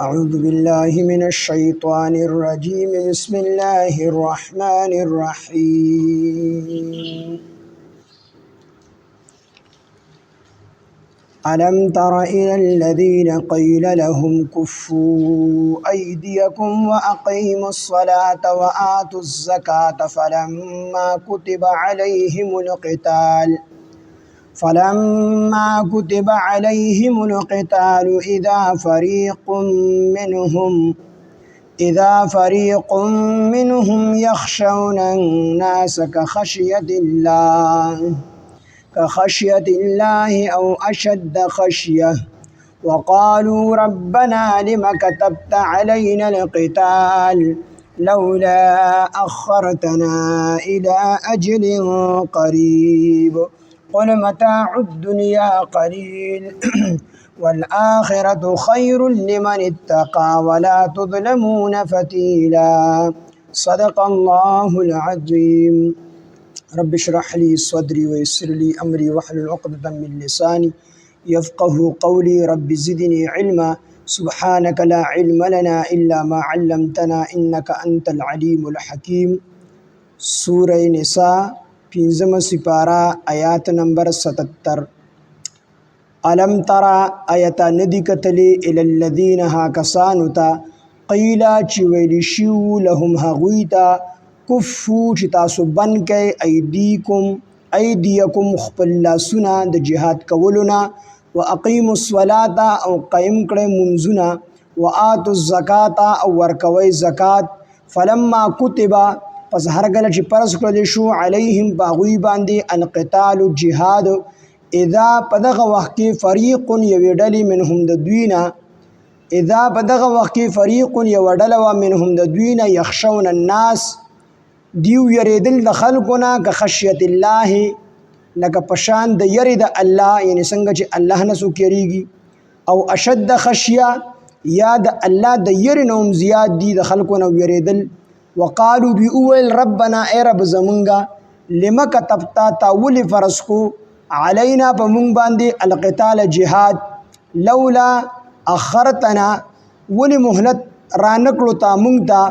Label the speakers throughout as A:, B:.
A: أعوذ بالله من الشيطان الرجيم بسم الله الرحمن الرحيم ألم تر إلى الذين قيل لهم كفوا أيديكم وأقيموا الصلاة وآتوا الزكاة فلما كتب عليهم القتال إذا فريق منهم يخشون الناس كخشية الله أو أشد خشية وقالوا ربنا لم كتبت علينا القتال لولا أخرتنا إلى أجل قريب قل متاع الدنيا قليل والآخرة خير لمن اتقى ولا تظلمون فتيلا صدق الله العظيم رب اشرح لي صدري ويسر لي أمري واحلل عقدة من لساني يفقه قولي رب زدني علما سبحانك لا علم لنا إلا ما علمتنا إنك أنت العليم الحكيم سورة نساء پنځمه سپاره آیات نمبر 77 الم ترى آیت ندی کتلی الی الذین ها کسانو تا قیلا چی ویلی شیو لهم هغویتا کفو چی تاسو بن کئی ایدیکم خپل لاسونا د جهاد کولونا و اقیموا الصلاة او قیم کړی منزونا و آتوا الزکاة او ورکوی زکات فلما کتبا پس هرگله چې پرس کړل شو علیهم باغوی باندې القتال جهاد اذا پدغه وخت کې فریق یو ډلې منهم د دوینا اذا پدغه وخت کې فریق یو ډله و منهم د دوینا یخشون الناس دیو یریدل د خلقنا که خشیت الله لکه پشان د یری د الله یعنی څنګه چې الله نه سو کېږي او اشد خشیه یا د الله د یری نوم زیات دی د خلقنا یریدل وقالوا بأول ربنا اے رب زمونگا لما کتبتا تاول فرسکو علینا پا مونگ باندی القتال جهاد لولا اخرتنا ولی محلت رانکلو تا مونگ تا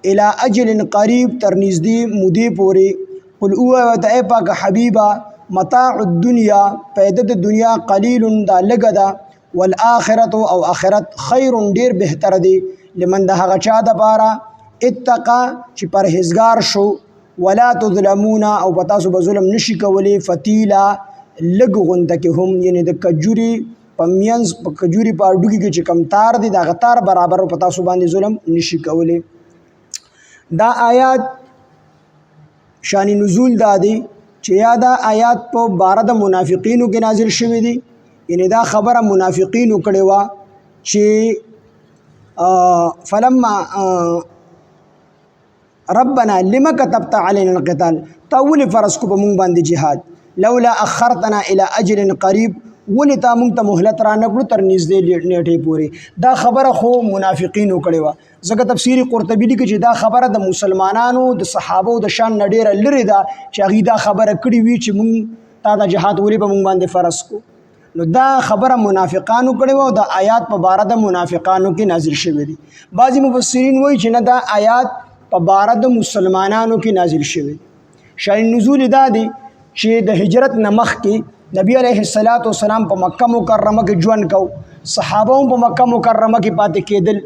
A: الى اجل قریب ترنزدی مدی پوری قل اوه و تا اے پاک حبیبا متاع الدنیا پیدت دنیا قلیل دا لگدا والآخرت او آخرت خیر دیر بہتر دی لمن دا غچا دا پارا اتقا چې پرهیزګار شو ولا تظلمون او پتاسو به ظلم نشي کولی فتیلا لګ غونډه کې هم یعنی د کجوري پمینز په کجوري په اډوګي کې چې کم تار دي دا غتار برابر پتاسو باندې ظلم نشي کولی دا آیات شان نزول دادي چې یا دا آیات په بار د منافقینو کې نازل شوی دي یعنی دا خبره منافقینو کړي وا چې فلما ربنا لما كتبت علينا القتال تاول فرسكو بمون باندې جهاد لولا اخرتنا الى اجل قريب ولتا مونږ ته مهلت را نکړو تر نږدې نیټه پوري دا خبره خو منافقینو کړي وا ځکه تفسیر قرطبی لیکي چې دا خبره د مسلمانانو د صحابه د شان نډیر لري دا چې هغه دا خبره کړي وی چې مونږ تا د جهاد ولې بمون باندې فرسکو نو دا خبره منافقانو کړي وو دا آیات په بار د منافقانو کې نازل شوی دي بعضی مفسرین وایي چې نه دا آیات په بار د مسلمانانو کې نازل شوی شان نزول دا دی چې د هجرت نمخ کې نبی علیه الصلاۃ والسلام په مکه مکرمه کې ژوند کو صحابه په مکه مکرمه کې پاتې کېدل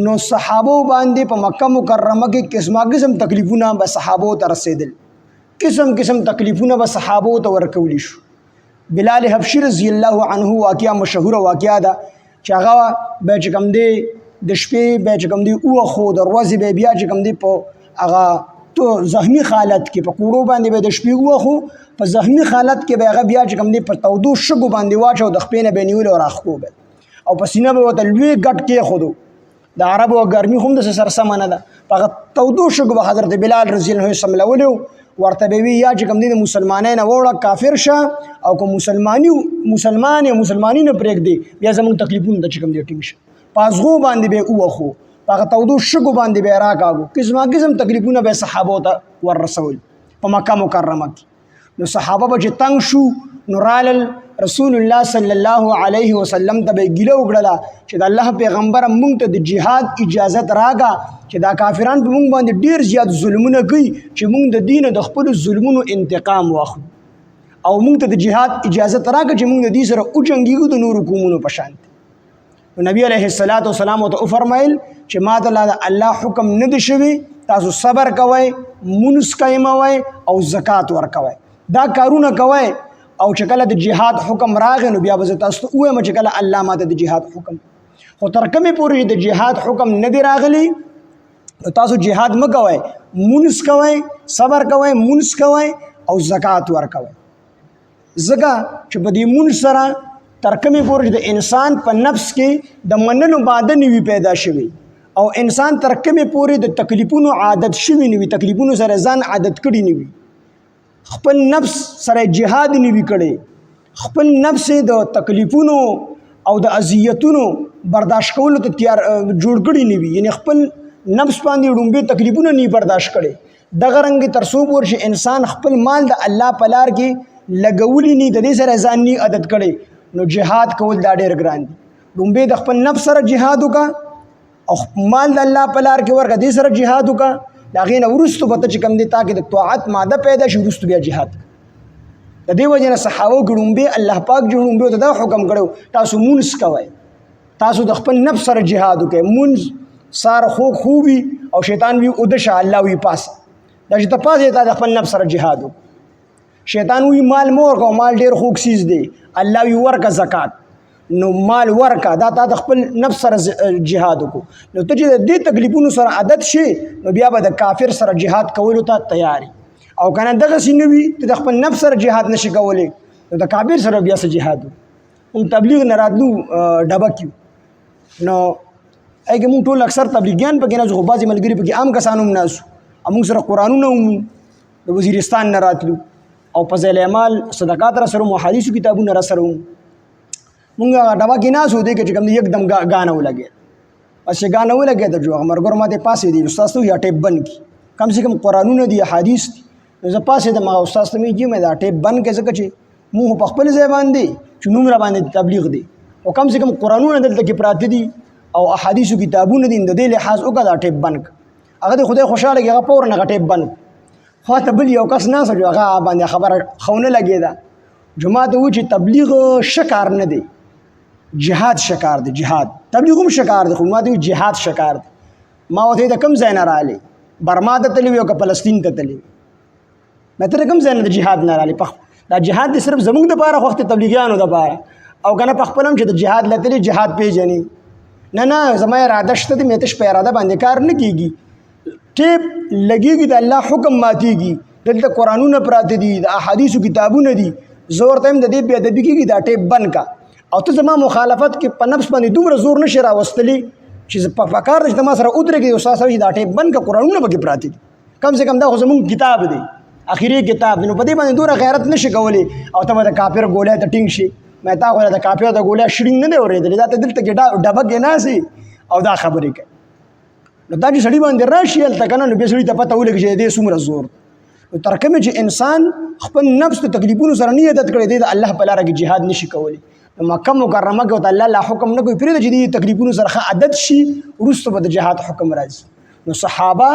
A: نو صحابه باندې په مکه مکرمه کې قسم تکلیفونه به صحابه ته رسیدل قسم تکلیفونه به صحابه ته ورکول شو بلال حبشي رضی الله عنه واقعا مشهور واقعا ده چې هغه به چې کوم دی د شپې به چې کوم دی او خو د ورځې به بیا چې کوم دی په هغه تو زخمی حالت کې په کوړو باندې به د شپې او خو په زخمی حالت کې به هغه بیا چې کوم دی په تودو شګو باندې واچو د خپې نه به نیول او راخو به او په سینه به وته لوی ګټ کې خودو د عربو ګرمي هم د سر سمنه ده په تودو شګو به حضرت بلال رضی الله عنه سملولو ورته به وی یا چې کوم دی مسلمانانه وړه کافر شه او کوم مسلمان نه پرېګ دی بیا زموږ تکلیفونه د چې کوم دی ټینګ شه پازغو باندې به اوخو هغه تودو شګو باندې به راکاګو قسم تکلیفونه به صحابه ته ور رسول په مکه مکرمه کې نو صحابه به چې تنگ شو نو رالل رسول الله صلی الله علیه وسلم ته به ګیله وکړله چې د الله پیغمبر موږ ته د جهاد اجازت راکړه چې دا کافران په موږ باندې ډیر زیات ظلمونه کوي چې موږ د دین د خپل ظلمونو انتقام واخلو او موږ ته د جهاد اجازت راکړه چې موږ د دې سره وجنګیږو د نورو قومونو په شان. نبی علیه الصلاۃ والسلام ته فرمایل چې ما ته الله حکم نه دی شوی تاسو صبر کوئ مونږ قایموئ او زکات ورکوئ دا کارونه کوئ او چې کله د جهاد حکم راغی نو بیا به تاسو ته وایم چې کله الله ماته د جهاد حکم خو تر کومه پورې د جهاد حکم نه دی راغلی تاسو جهاد مکوئ مونږ کوئ صبر کوئ مونږ کوئ او زکات ورکوئ ځکه چې په دې مونږ سره تر کومه پورې د انسان په نفس کې د منلو باندې نیوي پیدا شوی او انسان تر کومه پورې د تکلیفونو عادت شوی نیوي تکلیفونو سره ځان عادت کړی نیوي خپل نفس سره جهاد نیوي کړي خپل نفس د تکلیفونو او د اذیتونو برداشت کولو ته تیار جوړ کړی نیوي یعنی خپل نفس باندې ډومبه تکلیفونه نه برداشت کړي دغه رنګ تر څو پورې انسان خپل مال د الله په لار کې لګولې نه د دې سره ځان نه عادت کړي نو جهاد کول دا ډېر ګران دي ډومبه د خپل نفس سره جهاد وکړه او مال د الله په لار کې ورکړه دې سره جهاد وکړه دا غینه ورستو به چې کم دي تاکي د طاعت ماده پیدا شي ورستو بیا جهاد د دې وجه نه صحابه ګړومبه الله پاک جوړومبه ته دا حکم کړو تاسو مونږ کوئ تاسو د خپل نفس سره جهاد وکړئ مونږ سار خوبي او شیطان وی او د الله وی پاس دا چې ته پاسه ته د خپل نفس سره جهاد وکړه شیطان وی مال مور کو مال ډیر خوږ سیز دی الله وی ورکا زکات نو مال ورکا دا د خپل نفس سره جهاد وکړو نو ته چې د تکلیفونو سره عادت شي نو بیا به د کافر سره جهاد کولو ته تیاری او کنه دغه سینوي ته د خپل نفس سره جهاد نشي کولای نو د کافر سره بیا سره جهاد هم تبلیغ نه راتلو ډبکیو نو اګه مونږ ټول اکثر تبلیغیان پکې نه ځو بازي ملګری پکې عام کسانو ناسو موږ سره قرانونه د وزیرستان نه راتلو او په ځای اعمال صدقات را سره محادثو کتابونه را سره مونږ ډبا کې ناسو دې کې کوم یکدم غانه ولګي پس غانه ولګي ته جو مرګور ماته پاسې دی استاد ته یا ټیپ بن کی کم سے کم قرانونه دی حدیث زه پاسې د ما استاد ته می مې دا ټیپ بن کې ځکه چې مونږ په خپل ځای باندې چې نوم را باندې تبلیغ دی او کم سے کم قرانونه دلته کې پراته دي او احادیث کتابونه دي د دې لحاظ وکړه دا ټیپ بن هغه د خدای خوشاله کې هغه پور نه ټیپ بن خو ته بل یو کس نه سره هغه باندې خبره خونه لګی دا جمعه ته و چې تبلیغ شکار نه دی جهاد شکار دی جهاد تبلیغ هم شکار دی خو ما ته جهاد شکار دی ما وته د کم ځای نه رالی برما ته تللی او که فلسطین ته تللی مې ته کم ځای نه د جهاد نه رالی دا جهاد دی صرف زموږ د پاره وخت تبلیغیانو د پاره او کنه په خپلم چې د جهاد لته جهاد پیژنې نه زما اراده شته د میتش په اراده باندې کار نه کیږي ټیپ لګیږي د الله حکم ماتيږي دلته قرانونه پراته دي د احادیثو کتابونه دي زور تم د دې په ادبي کې دا ټیپ بن کا او ته زما مخالفت کې په نفس باندې دومره زور نشي راوستلی چې په فکر د ما سره ودرېږي او ساسوي دا ټیپ بن کا قرانونه پکې پراته دي کم سے کم دا خو زموږ کتاب دی اخیری کتاب نو په دې باندې دوره غیرت نشي کولی او ته د کافر ګولې ته ټینګ شي مې تا غوړه د کافر د ګولې شړینګ نه دی اورېدل دا ته دلته کې ډبګ نه سي او دا خبرې کوي نو دا چې سړی باندې راشي الته کنه نو به سړی ته پته ولګي چې دې څومره زور نو تر کومه چې انسان خپل نفس ته تکلیفونو سره نه عادت کړي دی د الله په لار کې jihad نشي کولی نو مکه مکرمه کې الله لا حکم نه کوي پرې چې دې تکلیفونو سره عادت شي ورسته به د jihad حکم راځي نو صحابه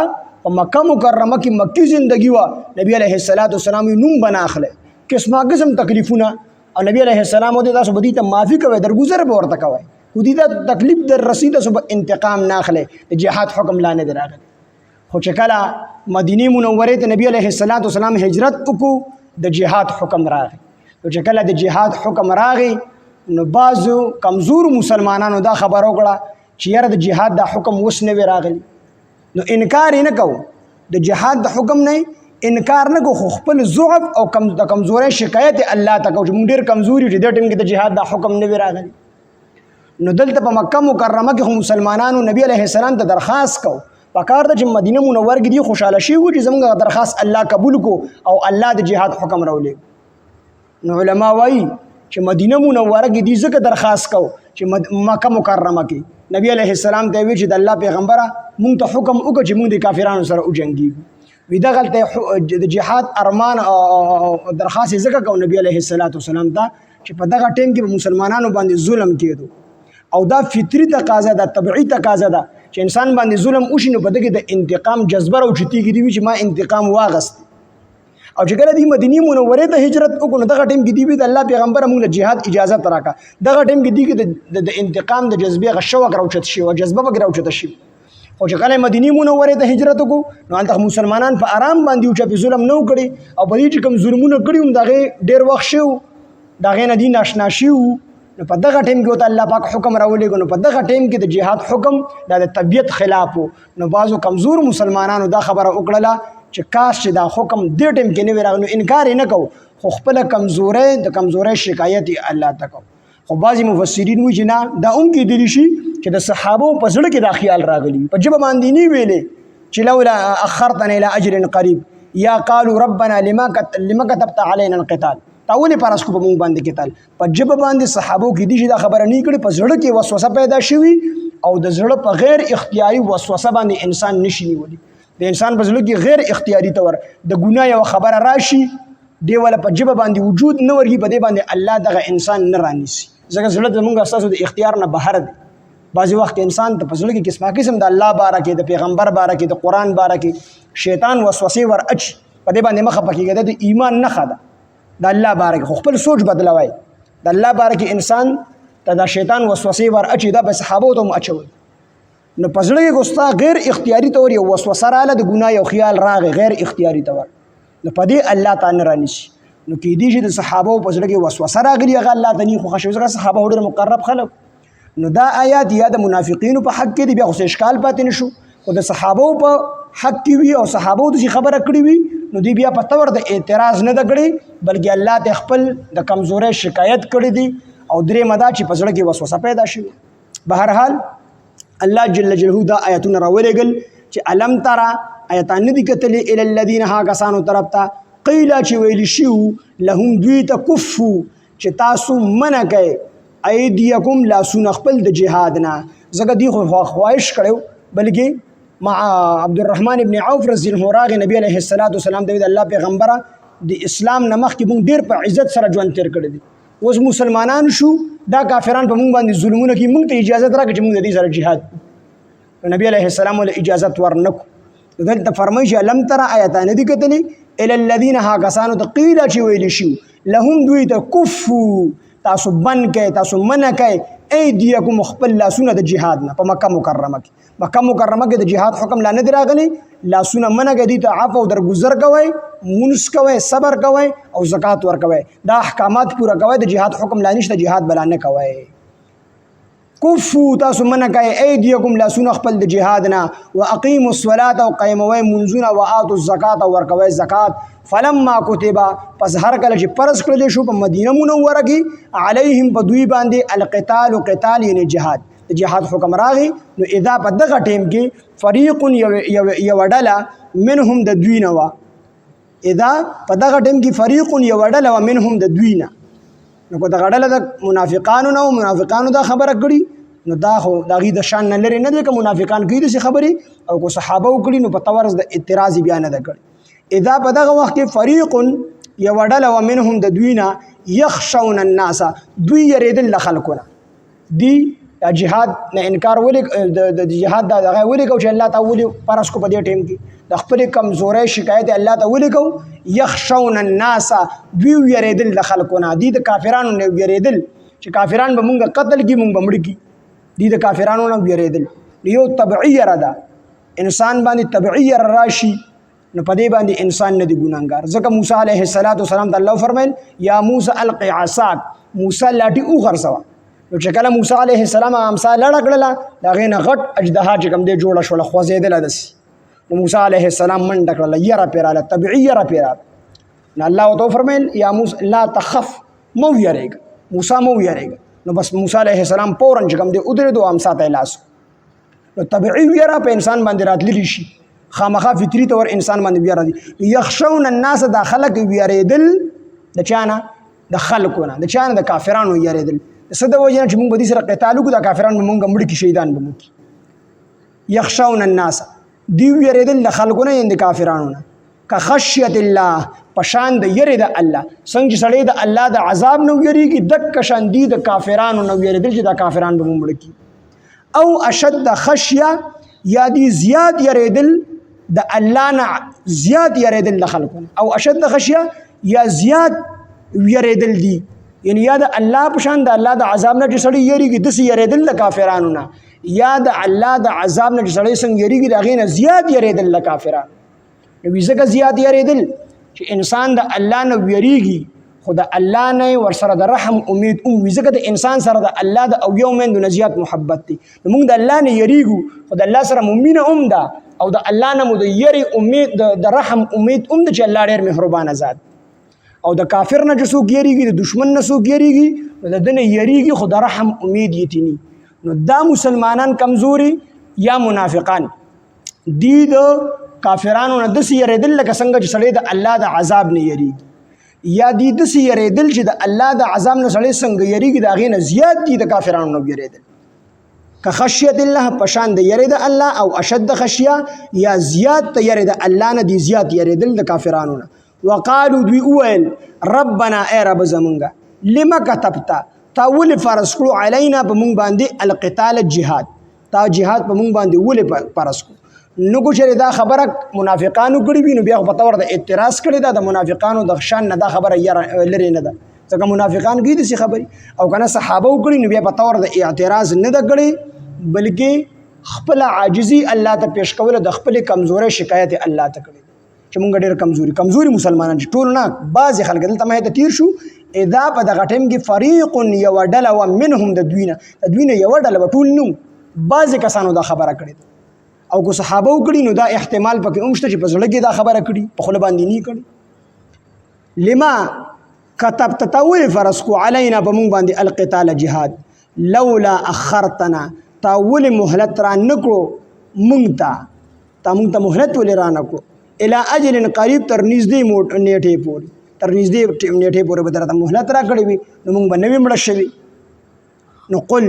A: په مکه مکرمه کې مکی ژوندۍ وا نبی عليه الصلاه والسلام نوم بناخله قسمه قسم تکلیفونه او نبی عليه السلام دې تاسو بدی ته معافي کوي درگذر به ورته کوي خودی دا تکلیف در رسیده سو انتقام ناخله د جهاد حکم لاندې دراغله خو چې کله مدینه منوره ته نبی عليه الصلاه والسلام هجرت وکړو د جهاد حکم راغی او چې کله د جهاد حکم راغی نو بعضو کمزور مسلمانانو دا خبر وکړه چې یاره د جهاد د حکم وس نه راغلی نو انکار نه کو د جهاد د حکم نه انکار نه کو خپل ضعف او کمزوري شکایت الله ته کو چې موږ ډیر کمزوري دي د ټیم کې د جهاد د حکم نه راغلی نو دلته په مکه مکرمه کې مسلمانانو نبی عليه السلام ته درخواست کو پکار د مدینه منوره کې دی خوشاله شي و چې زموږ درخواست الله قبول کو او الله د جهاد حکم راولې نو علما وایي چې مدینه منوره کې دی ځکه درخواست کو چې مکه مکرمه کې نبی عليه السلام ته وی چې د الله پیغمبره مونږ ته حکم وکړي چې مونږ د کافرانو سره وجنګي وی دغلته د جهاد ارمان او درخواست ځکه کو نبی عليه السلام ته چې په دغه ټیم کې به مسلمانانو باندې ظلم کېدو او دا فطری تقاضا ده طبيعي تقاضا ده چې انسان باندې ظلم وشي نو په دغه د انتقام جذبه راوچتيږي دی چې ما انتقام واغست او چې کله د مدینه منوره ته هجرت وکړو دغه ټیم کې دی د الله پیغمبر موږ له jihad اجازه تراکا دغه ټیم کې دی د انتقام د جذبه غشوه راوچت شي او جذبه به راوچت شي خو چې کله مدینه منوره ته هجرت وکړو نو هلته مسلمانان په آرام باندې او چې ظلم نه وکړي او په دې چې کوم ظلمونه کړي هم دغه ډیر وخت شو دغه نه دین آشنا شو نو په دغه ټیم کې ته الله پاک حکم راولېږي نو په دغه ټیم کې د جهاد حکم د طبيعت خلاف نو بعضو کمزور مسلمانانو دا خبره وکړه چې کاش چې دا حکم دې ټیم کې نه ورغلو انکار نه کو خو خپل کمزوري شکایت الله تکو خو بعضی مفسرین وایي چې نه دا هم کې دي شي چې د صحابه په زړه کې دا خیال راغلی په جبه باندې نه ویلې چې لولا اخرتنا الى اجر قريب یا قالوا ربنا لما كتبت علينا القتال تاولې پاراسکو په مونږ باندې کېتل په جبه باندې صحابو کې دي چې دا خبره نه کړي په زړه کې وسوسه پیدا شوي او د زړه په غیر اختیاري وسوسه باندې انسان نشي نیولی د انسان په زړه کې غیر اختیاري تور د ګناه یو خبره راشي دی ولا په جبه باندې وجود نه ورګي په دې باندې الله دغه انسان نه رانیسي ځکه زړه زمونږ اساسو د اختیار نه بهر دی بعضی وخت انسان ته په زړه کې قسمه قسم د الله باره کې د پیغمبر باره کې د قرآن باره کې شیطان وسوسې ور اچ په دې باندې مخه پکېږي د ایمان نه خده د الله باره کې خپل سوچ بدلوي د الله باره کې انسان ته د شیطان وسوسې ور اچي دا به صحابو ته اچول نو پزړه کې ګستا غیر اختیاري تور یو وسوسه رااله د ګناه یو خیال راغی غیر اختیاري تور نو پدې الله تعالی رانیشي نو کې دي چې د صحابو پزړه کې وسوسه راغلی هغه الله تعالی خو خوشو ځکه صحابه ډېر مقرب خلک نو دا آیات یا د منافقینو په حق کې دی بیا خو اشکال پاتې نشو خو د صحابو په حق کې وي او صحابو د خبره کړې وي نو دی بیا په تور د اعتراض نه د کړي بلکې الله ته خپل د کمزوري شکایت کړې دي او درې مدا چې پزړه کې وسوسه پیدا شي بهر حال الله جل جلاله دا آیاتونه راولېګل چې الم ترى آیاتان دي کتلې ال الذين ها کسانو طرف ته قیل چې ویل شو لهم دوی ته کفو چې تاسو منکه ایدیکم لا سن خپل د جهاد نه زګه دی خو خواهش کړو بلکې مع عبد الرحمن ابن عوف رضی الله عنه نبی علیه الصلاۃ والسلام د الله پیغمبره د اسلام نمخ کې مونږ ډیر په عزت سره ژوند تیر کړی دي اوس مسلمانان شو دا کافران په مونږ باندې ظلمونه کوي مونږ ته اجازه راکړي چې مونږ د دې سره jihad نبی علیه السلام ول اجازه ورنکو دلته فرمایي چې لم ترى آیاتان دي کتلې ال الذين ها کسانو تقیل چې ویل شو لهم دوی ته کفو تاسو بن کې تاسو من کې ایدیکم خپل لاسونه د جهاد نه په مکه مکرمه کې د جهاد حکم لا نه دی راغلی لاسونه من کې دي ته عفو درگذر کوي مونږ کوي صبر کوي او زکات ور کوي دا احکامات پورا کوي د جهاد حکم لا نشته جهاد بل نه کوي کفو تاسو من کوي ایدیکم لاسونه خپل د جهاد نه واقیموا الصلاه او قیموي منځونه واتوا الزکات او ور کوي زکات فلما كتب پس هر کله چې فرض کړل شو په مدینه منوره کې علیهم په دوی باندې القتال او قتال یعنی جهاد جهاد حکم راغی نو اذا په دغه ټیم کې فریق یو ډله منهم د دوی نه وا اذا په دغه ټیم کې فریق یو ډله منهم د دوی نه نو کو دغه ډله د منافقانو دا خبره کړي نو دا خو دغه د شان نه لري نه دي که منافقان کوي د خبرې او کو صحابه وکړي نو په تورز د اعتراض بیان نه کړي اذا په دغه وخت کې فریق یو ډله ومنهم د دوی نه یخشون الناس دوی یریدل خلقونه دی جهاد نه انکار ولې د جهاد دغه ولې کو چې الله تعالی پرس کو په دې ټیم کې د خپل کمزوري شکایت الله تعالی کو یخشون الناس دوی یریدل خلقونه دی د کافرانو نه یریدل چې کافران به مونږ قتل کی مونږ بمړ کی دی د کافرانو نه یریدل یو طبيعي اراده انسان باندې طبيعي راشي نو پدې باندې انسان نه دی ګناګار ځکه موسی علیه السلام ته الله فرمایل یا موسی القی عصاک موسی لاټي او غرسوا نو چې کله موسی علیه السلام امسا لړ کړل دا غینه غټ اجدها چې کوم دې جوړه شول خوځیدل دس نو موسی علیه السلام منډ کړل یرا پیراله طبيعي یرا پیراله نو الله تو فرمایل یا موسی لا تخف مو یریګ موسی مو یریګ نو بس موسی علیه السلام پورن چې کوم دې ودره دو امسا ته لاس نو طبيعي یرا په انسان باندې راتلی شي خامخا فطری تور انسان باندې بیا راځي یخشون الناس داخله کې یریدل د چانه د خلقونه د چانه د کافرانو یریدل صد وجنه چې موږ به دې سره قتال وکړو د کافرانو موږ مړ کې شهیدان بمو یخشون الناس دی یریدل د خلقونه یند کافرانو نه کخشیت الله پشان د یری د الله څنګه چې سړی د الله د عذاب نو یریږي دک شان دی د کافرانو نو یریدل چې د کافرانو به مړ کی او اشد خشیه یا دی زیات یریدل د الله نه زیات یریدل د خلکو او اشد خشیه یا زیات یریدل دی یعنی یا د الله پشان د الله د عذاب نه چې سړی یریږي دسی یریدل د کافرانو نه یا د الله د عذاب نه چې سړی څنګه یریږي د غینه زیات یریدل د کافرانو نو ځکه زیات یریدل چې انسان د الله نه ویریږي خو د الله نه ورسره د رحم امید ځکه د انسان سره د الله د او یو مندونه زیات محبت دی موږ د الله نه یریږو خو د الله سره مؤمنه ده او د الله نه مو د یری امید د رحم امید د چې الله ډېر مهربانه ذات او د کافر نه چې څوک یریږي د دشمن نه څوک یریږي نو د نه یریږي خو د رحم امید یتینی نو دا مسلمانان کمزوري یا منافقان دی د کافرانو نه دسی یریدل لکه څنګه چې سړی د الله د عذاب نه یریږي یا دی دسی یریدل چې د الله د عذاب نه سړی څنګه یریږي د هغې نه زیات دی د کافرانو نه یریدل که خشیت الله پشان د یری د الله او اشد خشیه یا زیات د یری د الله نه دی زیات یریدل د کافرانو نه وقالو دوی وویل ربنا ای رب زمونږه لما کتبتا تا ولې فرض کړو علینا په مونږ باندې القتال جهاد تا جهاد په مونږ باندې ولې فرض کړو نو کو چې دا خبره منافقانو کړي وي نو بیا په تور د اعتراض کړي دا د منافقانو د شان نه دا خبره لري نه ده ځکه منافقان کې دي خبري او کنه صحابه وکړي نو بیا په تور د اعتراض نه ده کړي بلکې خپل عاجزي الله ته پیش کول د خپل کمزوري شکایت الله ته کړي چې مونږ ډېر کمزوري مسلمانان چې ټول نه بعض خلک دلته مې ته تیر شو اذا په دغه ټیم کې فریق یو ډله و منهم د دوینه یو ډله ټول نو بعض کسانو دا خبره کړي او کو صحابه وکړي نو دا احتمال پکې اومشته چې په زړه کې دا خبره کړي په خله باندې نه کړي لما كتبت تاول فرض کو علینا په مونږ باندې القتال جهاد لولا اخرتنا تاول مهلت را نکړو مونږ ته مهلت ولې را نکړو الى اجل قریب تر نږدې نیټه پورې به درته مهلت را کړی وي نو مونږ به نوې مړه شوي نو قل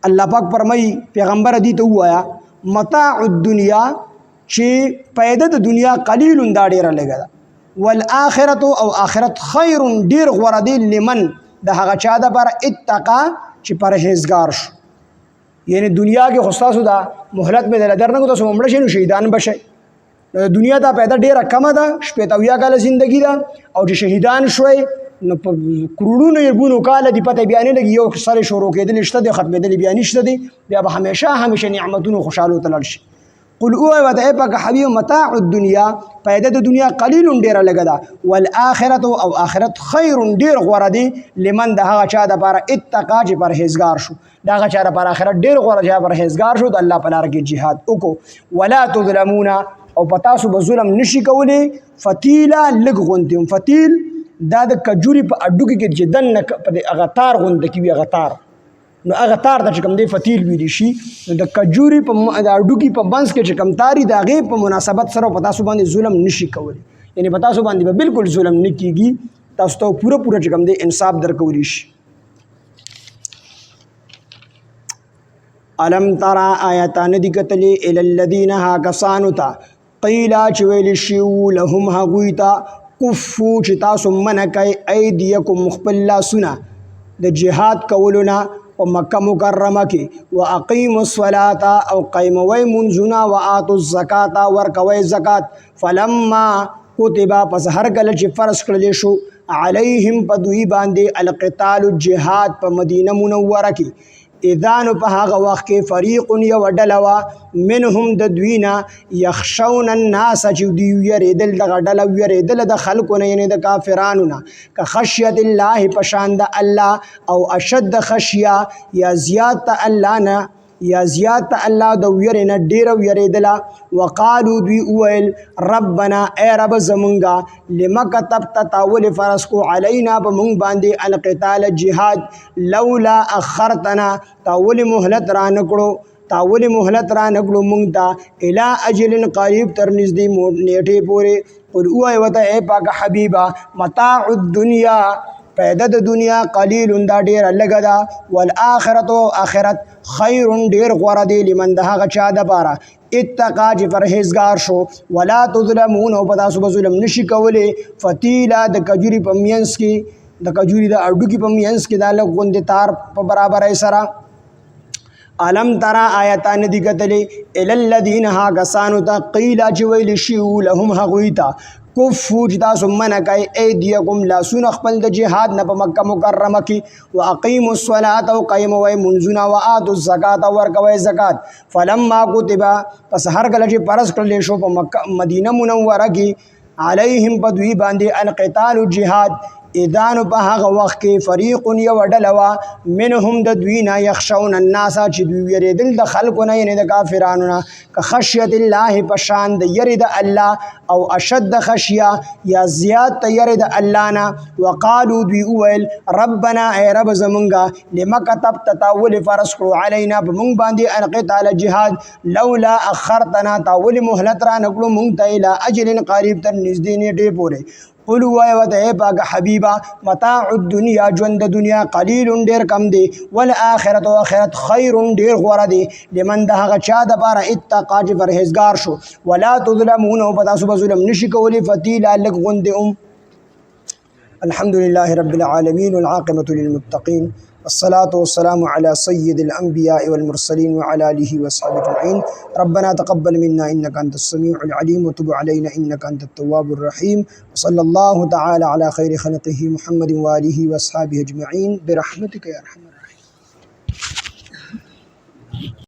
A: الله پاک فرمایي پیغمبر دې ته ووایا متاع الدنیا چې پیدا د دنیا قلیل دا ډیره لګا ده والآخرت او آخرت خیر ډیر غوړه دی لمن د هغه چا د پر اتقا چې پرهیزګار شو یعنی دنیا کې خو تاسو دا مهلت مې درنه کو تاسو مړ شئ نو شهیدان بشئ دنیا دا پیدا ډیره کمه ده شپږ کاله ژوندۍ ده او چې شهیدان شوي نو په کروڑونو یربونو کال دی پته بیان لګي یو سره شروع کېدل شته د ختمېدل بیان شته دی بیا به همیشه نعمتونو خوشاله تلل شي قل او وته پاک حبیب متاع الدنیا پیدا د دنیا قلیل ډیر لګا ده والآخرت او آخرت خیر ډیر غوړه دی لمن د هغه چا د پر اتقا چې پرهیزګار شو دا هغه چا د پر آخرت ډیر غوړه چې پرهیزګار شو د الله په لار کې jihad وکړو ولا تظلمون او پتا سو به ظلم نشي کولی فتیلا لګ غونتم فتیل دا د کجوري په اډو کې چې دن په اغتار غوند کې وي اغتار نو اغتار د کوم دی فتیل ویل شي د کجوري په اډو کې په بنس کې چې کم تاری دا غي په مناسبت سره پتا سو باندې ظلم نشي کولی یعنی پتا سو باندې بالکل ظلم نه کیږي تاسو ته پوره چې کوم دی انصاف درکولی شي الم ترى آیاتان دی کتلی ال الذين هاكسانو تا قیل چویل شیو لهم هغویتا کفو چې تاسو منکای ایدیکم مخبل لاسونه د جهاد کولونه په مکه مکرمه کې واقیموا الصلاة او قیموي منځونه واتوا الزکات ورکوي زکات فلما کتب پس هر کله چې فرض کړل شو علیهم پدوی باندې القتال الجهاد په مدینه منوره کې اذان په هغه وخت کې فریق یو ډلوا منهم د دوینا یخشون الناس چې دی یریدل د ډله یریدل د خلکو نه یعنی د کافرانو نه که خشیت الله پشان د الله او اشد خشیه یا زیات الله نه یا زیات الله د ویرنه ډیر ویریدله وقالو دوی اویل ربنا ای رب زمونږه لما كتبت تاول فرض کو علینا په مونږ باندې القتال جهاد لولا اخرتنا تاول مهلت را نکړو مونږ ته الی اجل قریب تر نږدې نیټه پورې قل او وته ای پاک حبیبا متاع الدنیا پیدا د دنیا قلیل دا ډیر لګا دا والآخرت او آخرت خیر ډیر غوړه دی لمن د هغه چا د پاره اتقا چې پرهیزګار شو ولا تظلمون او په تاسو ظلم نشي کولی فتیلا د کجوري په مینس کې د کجوري د اډو کې په مینس کې دا لږ غوندې تار په برابر سره علم ترى آیاتان دی کتلی الذین ها کسانو ته قیل چې ویل شیو لهم هغویتا کفو چې تاسو منع کوئ ایدیکم لاسونه خپل د جهاد نه په مکه مکرمه کې واقیموا الصلاة او قیموئ منځونه وآتوا الزکاة او ورکوئ زکات فلما کتب پس هر کله چې فرض کړل شو په مدینه منوره کې علیهم په دوی باندې القتال جهاد اذان په هغه وخت کې فریق یو ډلوا منهم د دوی نه یخشون الناس چې دوی یریدل د خلکو نه یعنی د کافرانو نه که خشیت الله پشان د یری د الله او اشد خشیه یا زیات یری د الله نه وقالو دوی ویل ربنا ای رب زمونږه لما كتبت تاول فرض کړو علینا په مونږ باندې القتال جهاد لولا اخرتنا تاول مهلت را نکړو مونږ ته اله اجل قریب تر نږدې نیټه پورې قلو وای وته پاک حبیبا متاع الدنیا ژوند د دنیا قلیل ډیر کم دی والآخرت او آخرت خیر ډیر غوړه دی لمن د هغه چا د پاره اتقا چې پرهیزګار شو ولا تظلمون او پتا سو ظلم نشي کولی فتیل لک غندهم الحمد لله رب العالمين والعاقبة للمتقين والصلاة والسلام على سيد الأنبياء والمرسلين وعلى آله وصحبه أجمعين ربنا تقبل منا إنك أنت السميع العليم وتب علينا إنك أنت التواب الرحيم وصلى الله تعالى على خير خلقه محمد وآله وأصحابه أجمعين برحمتك يا أرحم الراحمين.